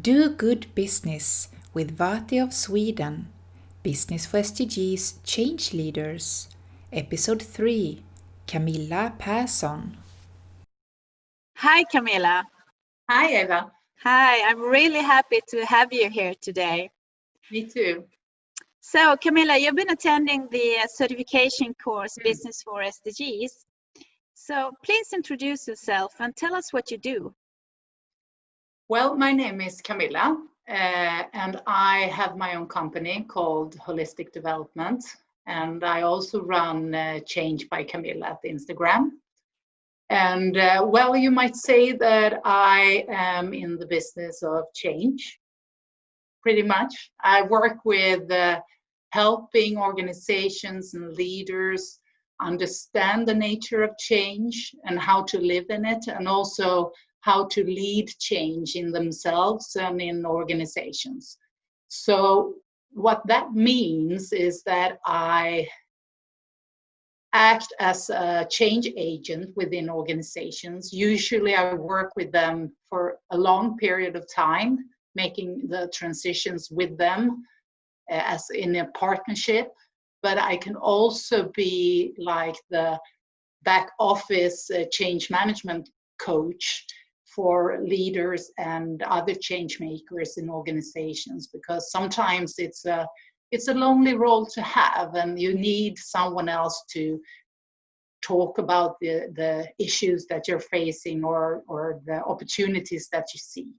Do Good Business with Vati of Sweden, Business for SDGs Change Leaders, Episode 3, Camilla Persson. Hi, Camilla. Hi, Eva. Hi, I'm really happy to have you here today. Me too. So, Camilla, you've been attending the certification course Business for SDGs. So, please introduce yourself and tell us what you do. Well, my name is Camilla, and I have my own company called Holistic Development, and I also run Change by Camilla at Instagram. And well, you might say that I am in the business of change, pretty much. I work with helping organizations and leaders understand the nature of change and how to live in it, and also how to lead change in themselves and in organizations. So what that means is that I act as a change agent within organizations. Usually I work with them for a long period of time, making the transitions with them as in a partnership. But I can also be like the back office change management coach for leaders and other change makers in organizations, because sometimes it's a lonely role to have, and you need someone else to talk about the issues that you're facing or the opportunities that you see.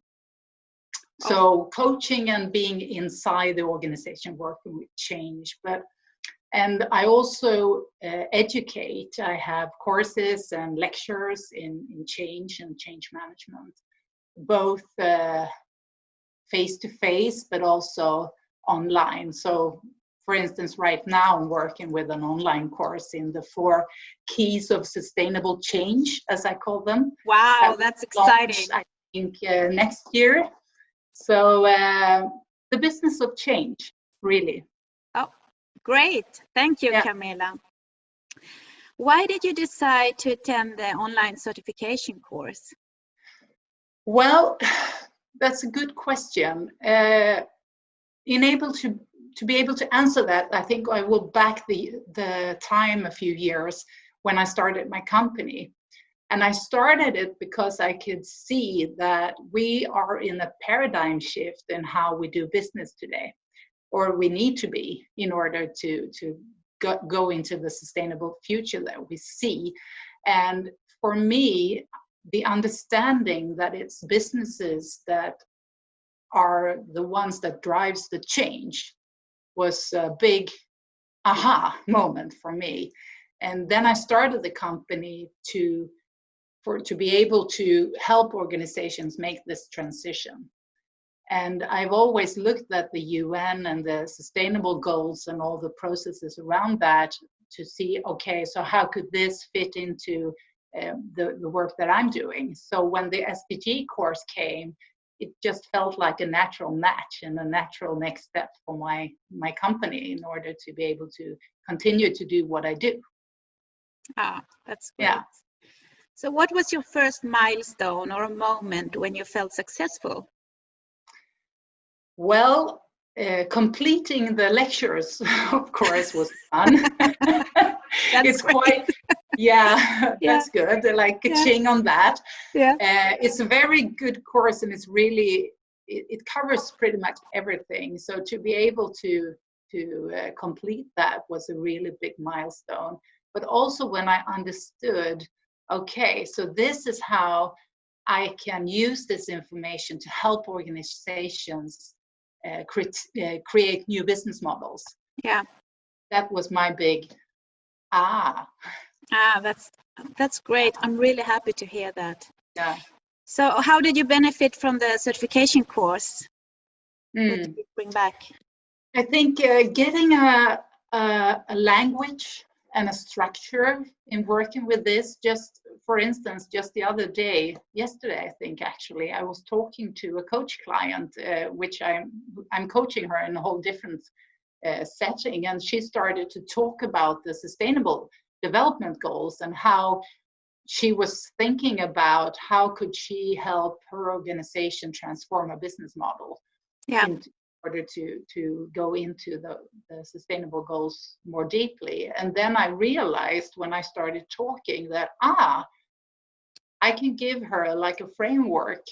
So coaching and being inside the organization, working with change. And I also educate. I have courses and lectures in change and change management, both face-to-face, but also online. So, for instance, right now I'm working with an online course in the 4 keys of sustainable change, as I call them. Wow, that's exciting. I think next year. So the business of change, really. Oh, great. Thank you, Camilla. Why did you decide to attend the online certification course? Well, that's a good question. To be able to answer that, I think I will back the time a few years when I started my company. And I started it because I could see that we are in a paradigm shift in how we do business today, or we need to be in order to go into the sustainable future that we see. And for me, the understanding that it's businesses that are the ones that drives the change was a big aha moment for me. And then I started the company to be able to help organizations make this transition. And I've always looked at the UN and the sustainable goals and all the processes around that to see, okay, so how could this fit into the work that I'm doing? So when the SDG course came, it just felt like a natural match and a natural next step for my company in order to be able to continue to do what I do. Ah, that's great. Yeah. So what was your first milestone or a moment when you felt successful? Well, completing the lectures, of course, was fun. It's quite, that's good. Like ching on that. Yeah. It's a very good course, and it's really, it covers pretty much everything. So to be able to complete that was a really big milestone. But also when I understood, okay, so this is how I can use this information to help organizations create new business models. Yeah. That was my big that's great. I'm really happy to hear that. Yeah. So how did you benefit from the certification course? What did you bring back? I think getting a language and a structure in working with this. Just for instance, just the other day, yesterday I think actually, I was talking to a coach client, which I'm coaching her in a whole different setting, and she started to talk about the sustainable development goals and how she was thinking about how could she help her organization transform a business model in order to go into the sustainable goals more deeply. And then I realized when I started talking that, I can give her like a framework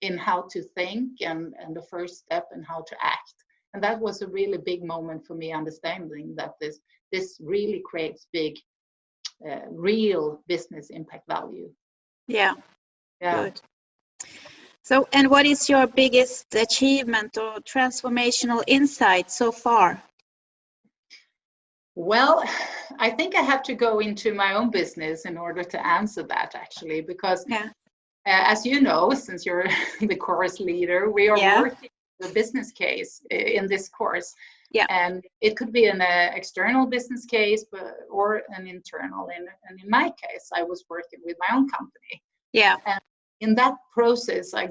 in how to think and the first step and how to act. And that was a really big moment for me, understanding that this really creates big, real business impact value. Yeah. Good. So, and what is your biggest achievement or transformational insight so far? Well, I think I have to go into my own business in order to answer that, actually, because as you know, since you're the course leader, we are working the business case in this course. And it could be an external business case, or an internal. And in my case, I was working with my own company. And in that process, I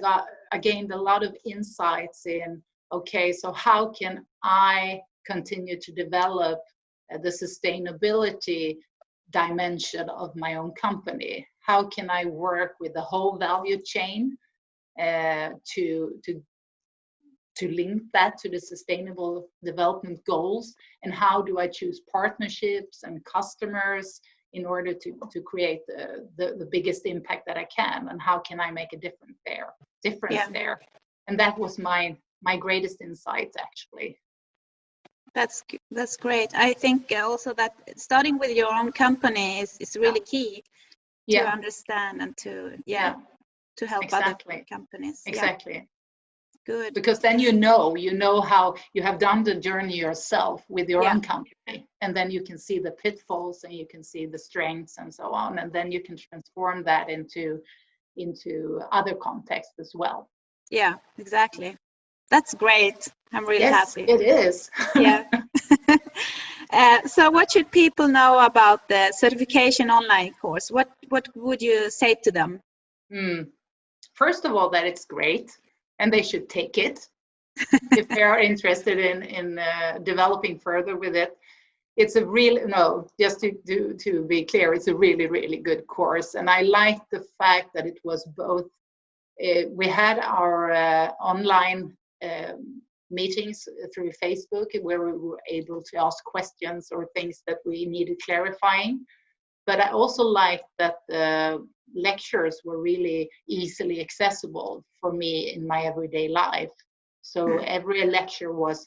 gained a lot of insights in, okay, so how can I continue to develop the sustainability dimension of my own company? How can I work with the whole value chain to link that to the sustainable development goals? And how do I choose partnerships and customers in order to create the biggest impact that I can? And how can I make a difference there? And that was my greatest insight, actually. That's great. I think also that starting with your own company is really key to understand and to help other companies. Exactly. Good. Because then you know how you have done the journey yourself with your own company, and then you can see the pitfalls and you can see the strengths and so on, and then you can transform that into other contexts as well. Yeah, exactly. That's great. I'm really happy. It is. So what should people know about the certification online course? What would you say to them? First of all, that it's great and they should take it if they are interested in developing further with it. It's a just to be clear, it's a really, really good course. And I like the fact that it was both, we had our online meetings through Facebook where we were able to ask questions or things that we needed clarifying. But I also liked that the lectures were really easily accessible for me in my everyday life. So every lecture was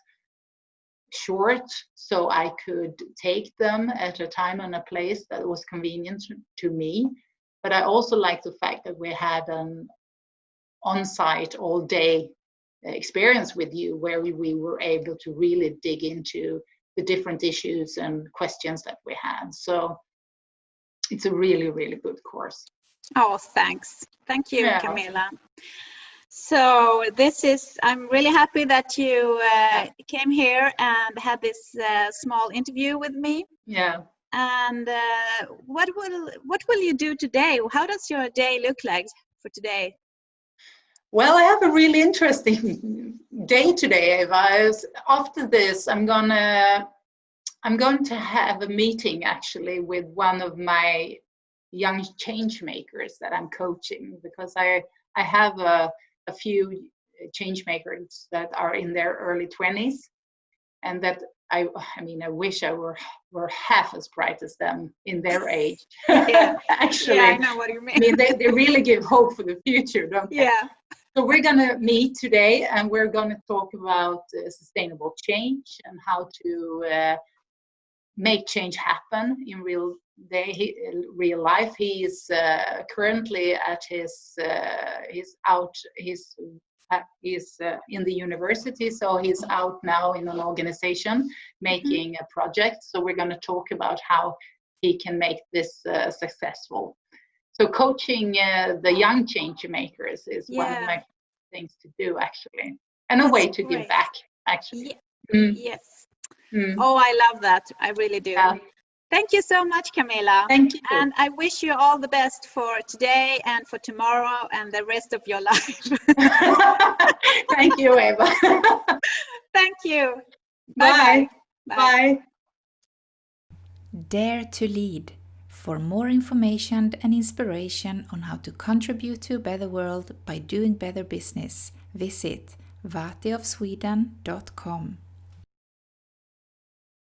short, so I could take them at a time and a place that was convenient to me. But I also liked the fact that we had an on-site all-day experience with you where we were able to really dig into the different issues and questions that we had. So it's a really, really good course. Oh, thanks. Thank you, Camilla. So I'm really happy that you came here and had this small interview with me. Yeah. And what will you do today? How does your day look like for today? Well, I have a really interesting day today, Eva. After this, I'm going to have a meeting actually with one of my young change makers that I'm coaching, because I have a few change makers that are in their early 20s, and that I wish I were half as bright as them in their age. Actually, I know what you mean. I mean, they really give hope for the future, don't they? Yeah. So we're going to meet today, and we're going to talk about sustainable change and how to make change happen in real life. He is currently at he's in the university, so he's out now in an organization making a project. So we're going to talk about how he can make this successful. So coaching the young change makers is one of my things to do, actually, and a way to give back, actually. Yes. Oh, I love that. I really do. Thank you so much, Camilla. Thank you. And I wish you all the best for today and for tomorrow and the rest of your life. Thank you, Eva. Thank you. Bye. Bye. Dare to lead. For more information and inspiration on how to contribute to a better world by doing better business, visit vatiofsweden.com.